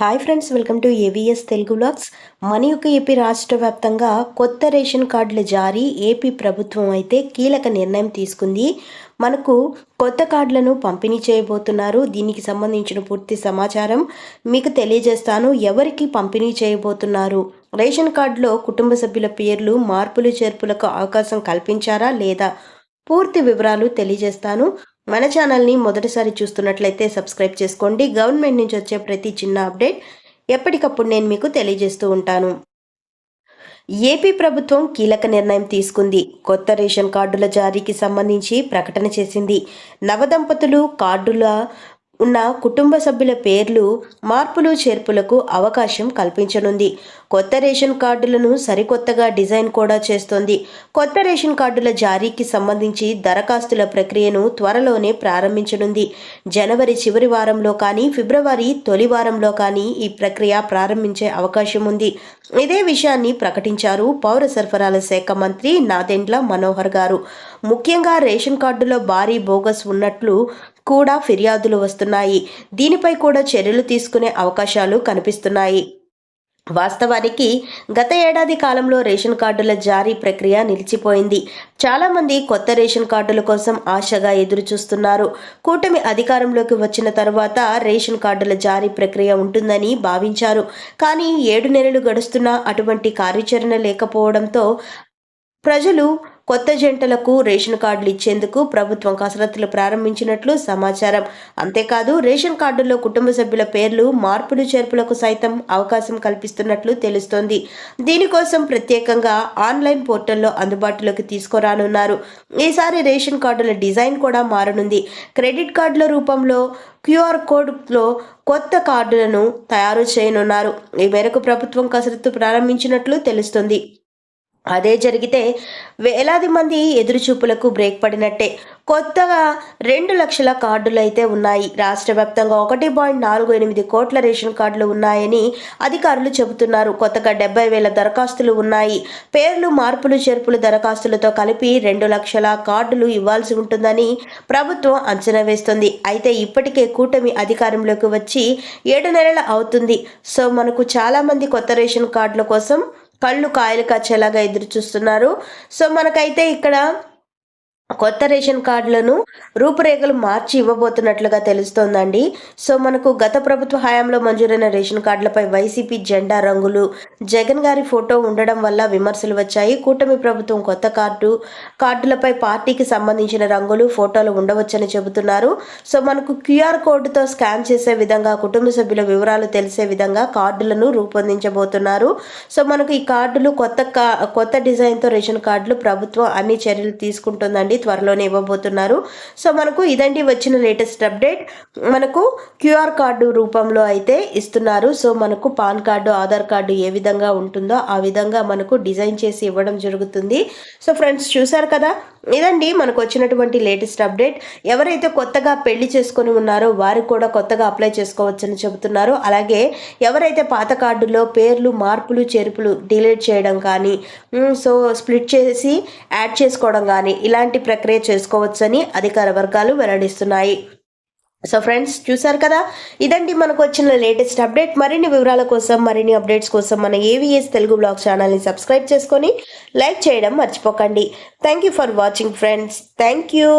Hi friends, welcome to AVS Telugu vlogs. మన యొక్క AP రాష్ట్ర వ్యాప్తంగా కొత్త రేషన్ కార్డుల జారీ ఏపీ ప్రభుత్వం అయితే కీలక నిర్ణయం తీసుకుంది. మనకు కొత్త కార్డులను పంపిణీ చేయబోతున్నారు. దీనికి సంబంధించిన పూర్తి సమాచారం మీకు తెలియజేస్తాను. ఎవరికి పంపిణీ చేయబోతున్నారు, రేషన్ కార్డులో కుటుంబ సభ్యుల పేర్లు మార్పులు చేర్పులకు అవకాశం కల్పించారా లేదా, పూర్తి వివరాలు తెలియజేస్తాను. మన ఛానల్ని మొదటిసారి చూస్తున్నట్లయితే సబ్స్క్రైబ్ చేసుకోండి. గవర్నమెంట్ నుంచి వచ్చే ప్రతి చిన్న అప్డేట్ ఎప్పటికప్పుడు నేను మీకు తెలియజేస్తూ ఉంటాను. ఏపీ ప్రభుత్వం కీలక నిర్ణయం తీసుకుంది. కొత్త రేషన్ కార్డుల జారీకి సంబంధించి ప్రకటన చేసింది. నవదంపతులు కార్డుల ఉన్న కుటుంబ సభ్యుల పేర్లు మార్పులు చేర్పులకు అవకాశం కల్పించనుంది. కొత్త రేషన్ కార్డులను సరికొత్తగా డిజైన్ కూడా చేస్తోంది. కొత్త రేషన్ కార్డుల జారీకి సంబంధించి దరఖాస్తుల ప్రక్రియను త్వరలోనే ప్రారంభించనుంది. జనవరి చివరి వారంలో కానీ ఫిబ్రవరి తొలి వారంలో కానీ ఈ ప్రక్రియ ప్రారంభించే అవకాశం ఉంది. ఇదే విషయాన్ని ప్రకటించారు పౌర సరఫరాల శాఖ మంత్రి నాదెండ్ల మనోహర్ గారు. ముఖ్యంగా రేషన్ కార్డులో భారీ బోగస్ ఉన్నట్లు కూడా ఫిర్యాదులు వస్తున్నాయి. దీనిపై కూడా చర్యలు తీసుకునే అవకాశాలు కనిపిస్తున్నాయి. వాస్తవానికి గత ఏడాది కాలంలో రేషన్ కార్డుల జారీ ప్రక్రియ నిలిచిపోయింది. చాలామంది కొత్త రేషన్ కార్డుల కోసం ఆశగా ఎదురు చూస్తున్నారు. కూటమి అధికారంలోకి వచ్చిన తర్వాత రేషన్ కార్డుల జారీ ప్రక్రియ ఉంటుందని భావించారు. కానీ 7 నెలలు గడుస్తున్నా అటువంటి కార్యాచరణ లేకపోవడంతో ప్రజలు కొత్త జంటలకు రేషన్ కార్డులు ఇచ్చేందుకు ప్రభుత్వం కసరత్తులు ప్రారంభించినట్లు సమాచారం. అంతేకాదు రేషన్ కార్డుల్లో కుటుంబ సభ్యుల పేర్లు మార్పులు చేర్పులకు సైతం అవకాశం కల్పిస్తున్నట్లు తెలుస్తోంది. దీనికోసం ప్రత్యేకంగా ఆన్లైన్ పోర్టల్లో అందుబాటులోకి తీసుకురానున్నారు. ఈసారి రేషన్ కార్డుల డిజైన్ కూడా మారనుంది. క్రెడిట్ కార్డుల రూపంలో QR కోడ్లో కొత్త కార్డులను తయారు చేయనున్నారు. ఈ మేరకు ప్రభుత్వం కసరత్తు ప్రారంభించినట్లు తెలుస్తుంది. అదే జరిగితే వేలాది మంది ఎదురుచూపులకు బ్రేక్ పడినట్టే. కొత్తగా 2 లక్షల కార్డులు అయితే ఉన్నాయి. రాష్ట్ర వ్యాప్తంగా 1.48 కోట్ల రేషన్ కార్డులు ఉన్నాయని అధికారులు చెబుతున్నారు. కొత్తగా 70,000 దరఖాస్తులు ఉన్నాయి. పేర్లు మార్పులు చేర్పులు దరఖాస్తులతో కలిపి 2 లక్షల కార్డులు ఇవ్వాల్సి ఉంటుందని ప్రభుత్వం అంచనా వేస్తుంది. అయితే ఇప్పటికే కూటమి అధికారంలోకి వచ్చి 7 నెలలు అవుతుంది. సో మనకు చాలామంది కొత్త రేషన్ కార్డుల కోసం కళ్ళు కాయలు కచ్చేలాగా ఎదురు చూస్తున్నారు. సో మనకైతే ఇక్కడ కొత్త రేషన్ కార్డులను రూపురేఖలు మార్చి ఇవ్వబోతున్నట్లుగా తెలుస్తోందండి. సో మనకు గత ప్రభుత్వ హయాంలో మంజూరైన రేషన్ కార్డులపై వైసీపీ జెండా రంగులు, జగన్ గారి ఫోటో ఉండడం వల్ల విమర్శలు వచ్చాయి. కూటమి ప్రభుత్వం కొత్త కార్డులపై పార్టీకి సంబంధించిన రంగులు, ఫోటోలు ఉండవచ్చని చెబుతున్నారు. సో మనకు QR కోడ్తో స్కాన్ చేసే విధంగా, కుటుంబ సభ్యుల వివరాలు తెలిసే విధంగా కార్డులను రూపొందించబోతున్నారు. సో మనకు ఈ కార్డులు కొత్త డిజైన్తో రేషన్ కార్డులు ప్రభుత్వం అన్ని చర్యలు తీసుకుంటుందండి. త్వరలోనే ఇవ్వబోతున్నారు. సో మనకు ఇదండి వచ్చిన లేటెస్ట్ అప్డేట్. మనకు QR కార్డు రూపంలో అయితే ఇస్తున్నారు. సో మనకు పాన్ కార్డు, ఆధార్ కార్డు ఏ విధంగా ఉంటుందో ఆ విధంగా మనకు డిజైన్ చేసి ఇవ్వడం జరుగుతుంది. సో ఫ్రెండ్స్, చూసారు కదా, ఇదండి మనకు వచ్చినటువంటి లేటెస్ట్ అప్డేట్. ఎవరైతే కొత్తగా పెళ్లి చేసుకొని ఉన్నారో వారు కూడా కొత్తగా అప్లై చేసుకోవచ్చని చెబుతున్నారు. అలాగే ఎవరైతే పాత కార్డులో పేర్లు మార్పులు చేర్పులు డిలీట్ చేయడం కానీ, సో స్ప్లిట్ చేసి యాడ్ చేసుకోవడం కానీ ఇలాంటి ప్రక్రియ చేసుకోవచ్చని అధికార వర్గాలు వెల్లడిస్తున్నాయి. సో ఫ్రెండ్స్, చూసారు కదా, ఇదండి మనకు వచ్చిన లేటెస్ట్ అప్డేట్. మరిన్ని వివరాల కోసం, మరిన్ని అప్డేట్స్ కోసం మన ఏవిఎస్ తెలుగు బ్లాగ్ ఛానల్ని సబ్స్క్రైబ్ చేసుకొని లైక్ చేయడం మర్చిపోకండి. Thank you for watching friends. Thank you.